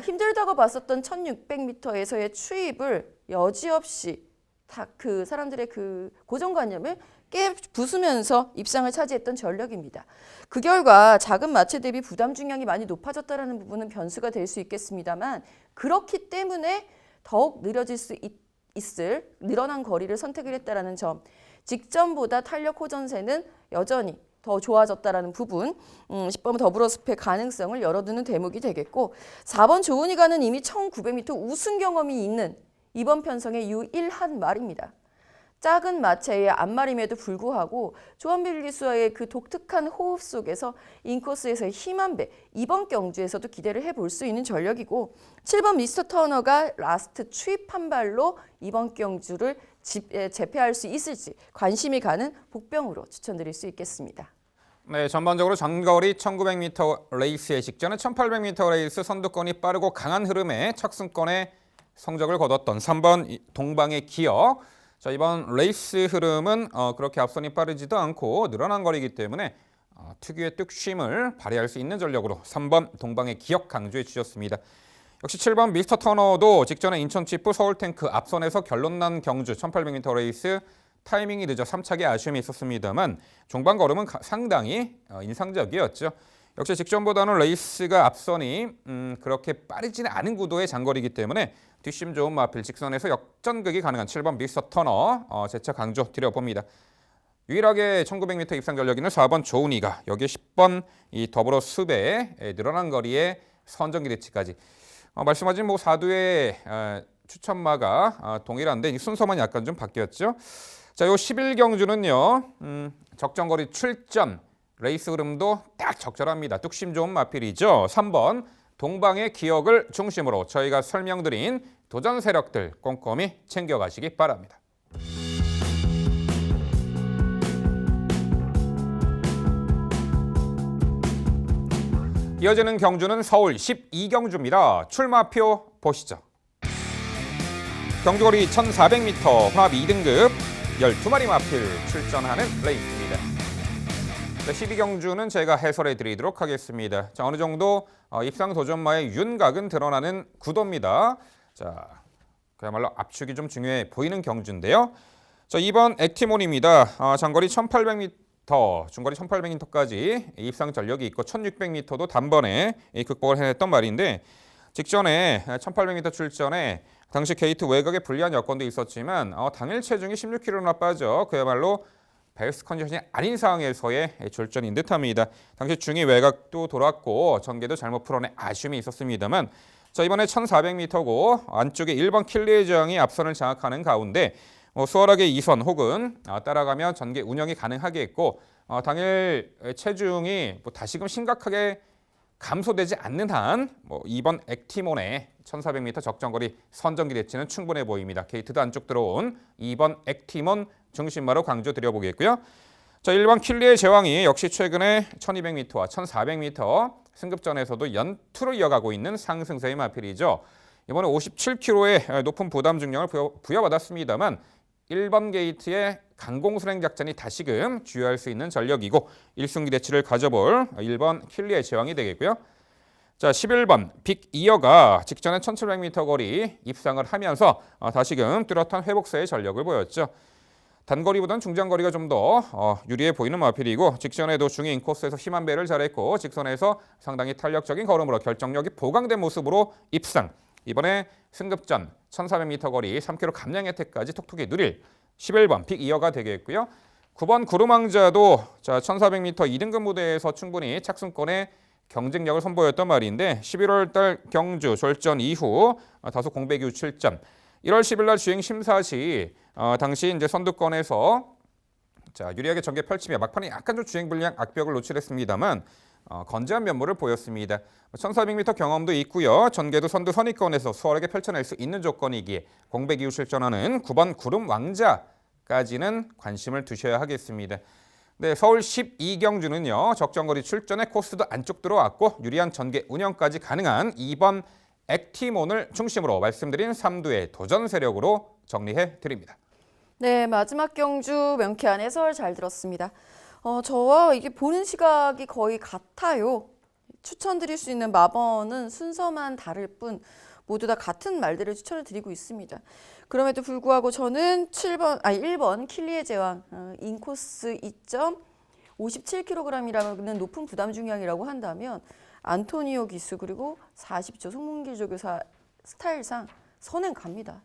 힘들다고 봤었던 1600m에서의 추입을 여지없이 다 그 사람들의 그 고정관념을 부수면서 입상을 차지했던 전력입니다. 그 결과 작은 마체 대비 부담 중량이 많이 높아졌다는 부분은 변수가 될 수 있겠습니다만 그렇기 때문에 더욱 느려질 수 있을 늘어난 거리를 선택을 했다는 점, 직전보다 탄력 호전세는 여전히 더 좋아졌다는 부분, 10번 더불어숲의 가능성을 열어두는 대목이 되겠고 4번 조은이가는 이미 1900m 우승 경험이 있는 이번 편성의 유일한 말입니다. 작은 마체의 앞말임에도 불구하고 조한빌 기수와의 그 독특한 호흡 속에서 인코스에서의 힘 한 배, 이번 경주에서도 기대를 해볼 수 있는 전력이고 7번 미스터 터너가 라스트 추입 한 발로 이번 경주를 제패할 수 있을지 관심이 가는 복병으로 추천드릴 수 있겠습니다. 네, 전반적으로 장거리 1900m 레이스의 직전에 1800m 레이스 선두권이 빠르고 강한 흐름에 착승권에 성적을 거뒀던 3번 동방의 기억. 자, 이번 레이스 흐름은 그렇게 앞선이 빠르지도 않고 늘어난 거리이기 때문에 특유의 뚝심을 발휘할 수 있는 전력으로 3번 동방의 기억 강조해 주셨습니다. 역시 7번 미스터 터너도 직전에 인천치프 서울탱크 앞선에서 결론난 경주 1800m 레이스 타이밍이 늦어 3착에 아쉬움이 있었습니다만 종반 걸음은 상당히 인상적이었죠. 역시 직전보다는 레이스가 앞선이 그렇게 빠르지는 않은 구도의 장거리이기 때문에 뒷심 좋은 마필 직선에서 역전극이 가능한 7번 미스터 터너 재차 강조 드려봅니다. 유일하게 1900m 입상 전력 있는 4번 조은이가 여기에 10번 이 더불어 수배 늘어난 거리에 선정기대치까지 말씀하신 뭐 4두의 추천마가 동일한데 이 순서만 약간 좀 바뀌었죠. 자, 요 11경주는요. 적정거리 출전 레이스 흐름도 딱 적절합니다. 뚝심 좋은 마필이죠. 3번 동방의 기억을 중심으로 저희가 설명드린 도전 세력들 꼼꼼히 챙겨가시기 바랍니다. 이어지는 경주는 서울 12경주입니다. 출마표 보시죠. 경주거리 1400m 혼합 2등급 12마리 마필 출전하는 레이스입니다. 12경주는 제가 해설해 드리도록 하겠습니다. 자, 어느 정도 입상 도전마의 윤곽은 드러나는 구도입니다. 자, 그야말로 압축이 좀 중요해 보이는 경주인데요. 자, 2번 액티몬입니다. 장거리 1800m, 중거리 1800m까지 입상 전력이 있고 1600m도 단번에 극복을 해냈던 말인데 직전에 1800m 출전에 당시 게이트 외곽에 불리한 여건도 있었지만 당일 체중이 16kg나 빠져 그야말로 베스트 컨디션이 아닌 상황에서의 출전인 듯합니다. 당시 중위 외곽도 돌았고 전개도 잘못 풀어내 아쉬움이 있었습니다만 자, 이번에 1400m고 안쪽에 1번 킬리의 저항이 앞선을 장악하는 가운데 수월하게 2선 혹은 따라가면 전개 운영이 가능하게 했고 당일 체중이 다시금 심각하게 감소되지 않는 한 2번 액티몬의 1400m 적정거리 선정기 대치는 충분해 보입니다. 게이트도 안쪽 들어온 2번 액티몬 중심마로 강조 드려보겠고요. 자, 1번 킬리의 제왕이 역시 최근에 1200m와 1400m 승급전에서도 연투를 이어가고 있는 상승세의 마필이죠. 이번에 57kg의 높은 부담 중량을 부여받았습니다만 1번 게이트의 강공순행 작전이 다시금 주요할 수 있는 전력이고 1승 기대치를 가져볼 1번 킬리의 제왕이 되겠고요. 자, 11번 빅 이어가 직전에 1700m 거리 입상을 하면서 다시금 뚜렷한 회복세의 전력을 보였죠. 단거리보다는 중장거리가 좀 더 유리해 보이는 마필이고 직전에도 중위 인코스에서 심한 배를 잘했고 직선에서 상당히 탄력적인 걸음으로 결정력이 보강된 모습으로 입상. 이번에 승급전 1400m 거리 3km 감량 혜택까지 톡톡히 누릴 11번 빅 이어가 되겠고요. 9번 구름왕자도 자 1400m 2등급 무대에서 충분히 착승권에 경쟁력을 선보였던 말인데 11월 달 경주 졸전 이후 다소 공백 이후 출전 1월 10일 날 주행 심사 시 당시 이제 선두권에서 자 유리하게 전개 펼치며 막판에 약간 좀 주행 불량 악벽을 노출했습니다만 건재한 면모를 보였습니다. 1400m 경험도 있고요. 전개도 선두 선위권에서 수월하게 펼쳐낼 수 있는 조건이기에 공백 이후 출전하는 9번 구름 왕자까지는 관심을 두셔야 하겠습니다. 네, 서울 12경주는요. 적정거리 출전에 코스도 안쪽 들어왔고 유리한 전개 운영까지 가능한 2번 액티몬을 중심으로 말씀드린 3두의 도전 세력으로 정리해 드립니다. 네, 마지막 경주 명쾌한 해설 잘 들었습니다. 저와 이게 보는 시각이 거의 같아요. 추천드릴 수 있는 마번은 순서만 다를 뿐 모두 다 같은 말들을 추천을 드리고 있습니다. 그럼에도 불구하고 저는 1번 킬리의 제왕 인코스 2.57kg이라는 높은 부담 중량이라고 한다면 안토니오 기수 그리고 40조 송문길 조교사 스타일상 선행 갑니다.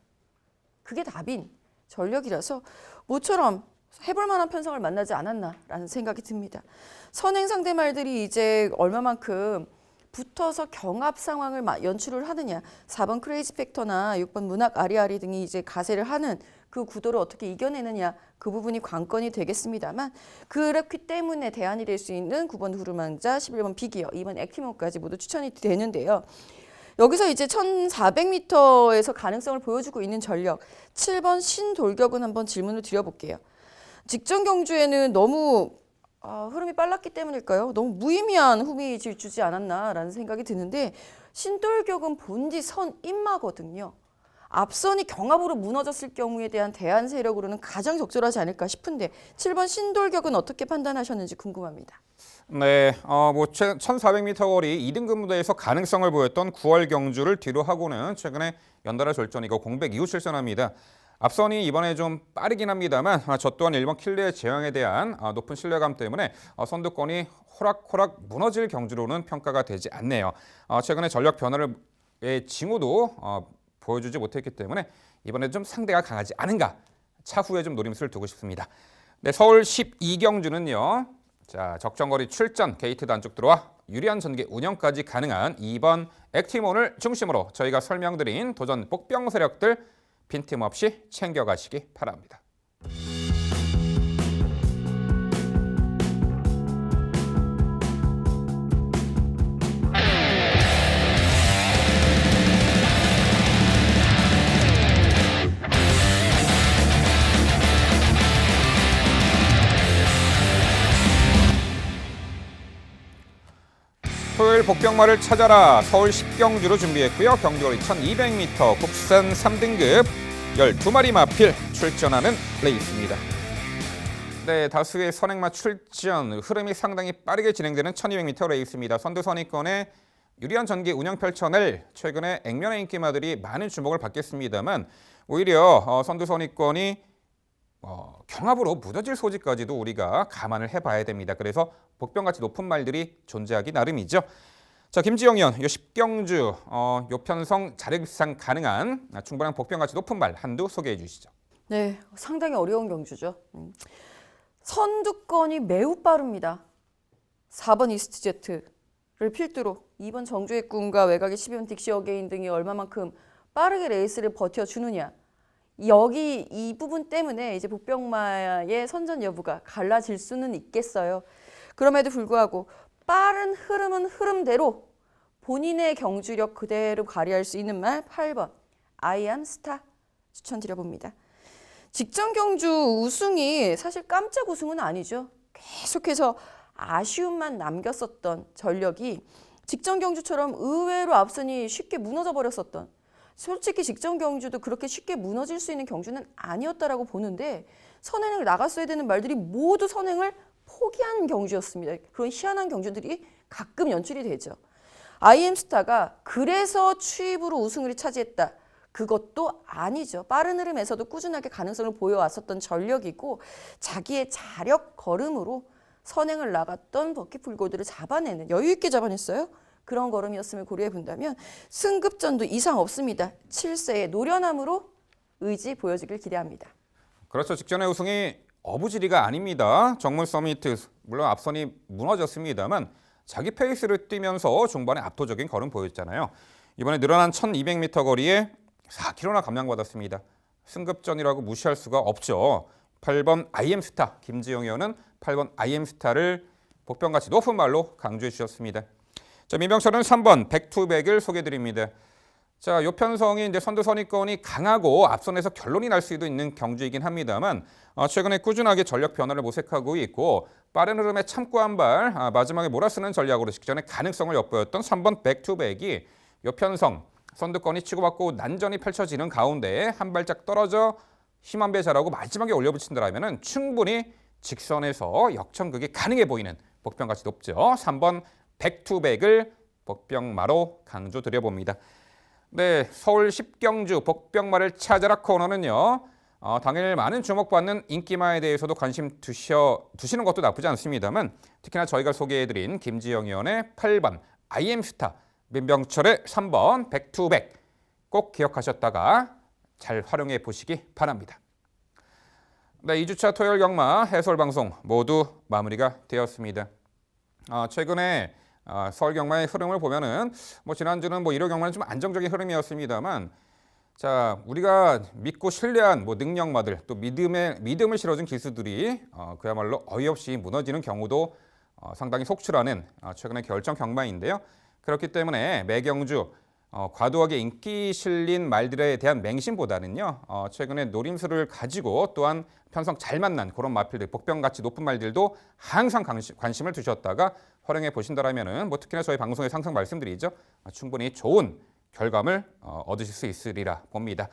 그게 답인 전력이라서 모처럼 해볼 만한 편성을 만나지 않았나라는 생각이 듭니다. 선행 상대 말들이 이제 얼마만큼 붙어서 경합 상황을 연출을 하느냐, 4번 크레이지 팩터나 6번 문학 아리아리 등이 이제 가세를 하는 그 구도를 어떻게 이겨내느냐, 그 부분이 관건이 되겠습니다만 그렇기 때문에 대안이 될 수 있는 9번 후르망자, 11번 비기어, 2번 액티몬까지 모두 추천이 되는데요. 여기서 이제 1400m에서 가능성을 보여주고 있는 전력 7번 신돌격은 한번 질문을 드려볼게요. 직전 경주에는 너무 흐름이 빨랐기 때문일까요? 너무 무의미한 흐름이 주지 않았나라는 생각이 드는데 신돌격은 본디 선임마거든요. 앞선이 경합으로 무너졌을 경우에 대한 대안 세력으로는 가장 적절하지 않을까 싶은데 7번 신돌격은 어떻게 판단하셨는지 궁금합니다. 네, 1400m 거리 2등급 무대에서 가능성을 보였던 9월 경주를 뒤로 하고는 최근에 연달아 절전이고 공백 이후 출전합니다. 앞선이 이번에 좀 빠르긴 합니다만 저 또한 1번 킬레의 제왕에 대한 높은 신뢰감 때문에 선두권이 호락호락 무너질 경주로는 평가가 되지 않네요. 최근에 전력 변화를 징후도 보여주지 못했기 때문에 이번에 좀 상대가 강하지 않은가 차후에 좀 노림수를 두고 싶습니다. 네, 서울 12경주는요. 자, 적정거리 출전 게이트 단축 들어와 유리한 전개 운영까지 가능한 2번 액티몬을 중심으로 저희가 설명드린 도전 복병 세력들 빈틈없이 챙겨가시기 바랍니다. 토요일 복병마를 찾아라 서울 10경주로 준비했고요. 경주거리 1200m 국산 3등급 12마리 마필 출전하는 레이스입니다. 네, 다수의 선행마 출전 흐름이 상당히 빠르게 진행되는 1200m 레이스입니다. 선두 선입권에 유리한 전개 운영 펼쳐낼 최근에 액면의 인기마들이 많은 주목을 받겠습니다만 오히려 선두 선입권이 경합으로 무너질 소지까지도 우리가 감안을 해봐야 됩니다. 그래서 복병같이 높은 말들이 존재하기 나름이죠. 자, 김지영 의원, 요 10경주 요편성 자력상 가능한 충분한 복병같이 높은 말 한두 소개해 주시죠. 네, 상당히 어려운 경주죠. 선두권이 매우 빠릅니다. 4번 이스트제트를 필두로 2번 정주의 꿈과 외곽의 12번 딕시 어게인 등이 얼마만큼 빠르게 레이스를 버텨주느냐. 여기 이 부분 때문에 이제 복병마의 선전 여부가 갈라질 수는 있겠어요. 그럼에도 불구하고 빠른 흐름은 흐름대로 본인의 경주력 그대로 발휘할 수 있는 말 8번 아이암 스타 추천드려봅니다. 직전 경주 우승이 사실 깜짝 우승은 아니죠. 계속해서 아쉬움만 남겼었던 전력이 직전 경주처럼 의외로 앞선이 쉽게 무너져 버렸었던 솔직히 직전 경주도 그렇게 쉽게 무너질 수 있는 경주는 아니었다라고 보는데 선행을 나갔어야 되는 말들이 모두 선행을 포기한 경주였습니다. 그런 희한한 경주들이 가끔 연출이 되죠. 아이엠스타가 그래서 추입으로 우승을 차지했다. 그것도 아니죠. 빠른 흐름에서도 꾸준하게 가능성을 보여왔었던 전력이고 자기의 자력 걸음으로 선행을 나갔던 버킷풀고들을 잡아내는 여유 있게 잡아냈어요. 그런 걸음이었음을 고려해 본다면 승급전도 이상 없습니다. 7세의 노련함으로 의지 보여주길 기대합니다. 그렇죠. 직전의 우승이 어부지리가 아닙니다. 정문 서미트 물론 앞선이 무너졌습니다만 자기 페이스를 뛰면서 중반에 압도적인 걸음 보였잖아요. 이번에 늘어난 1200m 거리에 4km나 감량받았습니다. 승급전이라고 무시할 수가 없죠. 8번 아이엠스타 김지영 의원은 8번 아이엠스타를 복병같이 높은 말로 강조해 주셨습니다. 자, 민병철은 3번 백투백을 소개드립니다. 자, 요 편성이 이제 선두 선입권이 강하고 앞선에서 결론이 날 수도 있는 경주이긴 합니다만 최근에 꾸준하게 전력 변화를 모색하고 있고 빠른 흐름에 참고 한 발 마지막에 몰아쓰는 전략으로 직전에 가능성을 엿보였던 3번 백투백이 요 편성 선두권이 치고받고 난전이 펼쳐지는 가운데 한 발짝 떨어져 힘 한 배 잘하고 마지막에 올려붙인다라면 충분히 직선에서 역전극이 가능해 보이는 복병같이 높죠. 3번 백투백을 복병마로 강조드려봅니다. 네, 서울 10경주 복병마를 찾아라 코너는요. 당일 많은 주목받는 인기마에 대해서도 관심 두시는 것도 나쁘지 않습니다만 특히나 저희가 소개해드린 김지영 의원의 8번 아이엠스타, 민병철의 3번 백투백 꼭 기억하셨다가 잘 활용해 보시기 바랍니다. 네, 2주차 토요일 경마 해설방송 모두 마무리가 되었습니다. 최근에 서울 경마의 흐름을 보면은 지난주는 일요 경마는 좀 안정적인 흐름이었습니다만 자, 우리가 믿고 신뢰한 능력마들 또 믿음을 실어준 기수들이 그야말로 어이없이 무너지는 경우도 상당히 속출하는 최근의 결정 경마인데요. 그렇기 때문에 매경주 과도하게 인기 실린 말들에 대한 맹신보다는요. 최근에 노림수를 가지고 또한 편성 잘 만난 그런 마필들, 복병가치 높은 말들도 항상 관심을 두셨다가 활용해 보신다라면은 특히나 저희 방송에서 항상 말씀드리죠. 충분히 좋은 결과물 얻으실 수 있으리라 봅니다.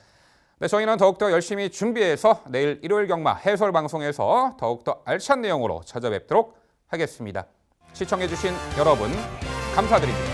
네, 저희는 더욱더 열심히 준비해서 내일 일요일 경마 해설 방송에서 더욱더 알찬 내용으로 찾아뵙도록 하겠습니다. 시청해주신 여러분 감사드립니다.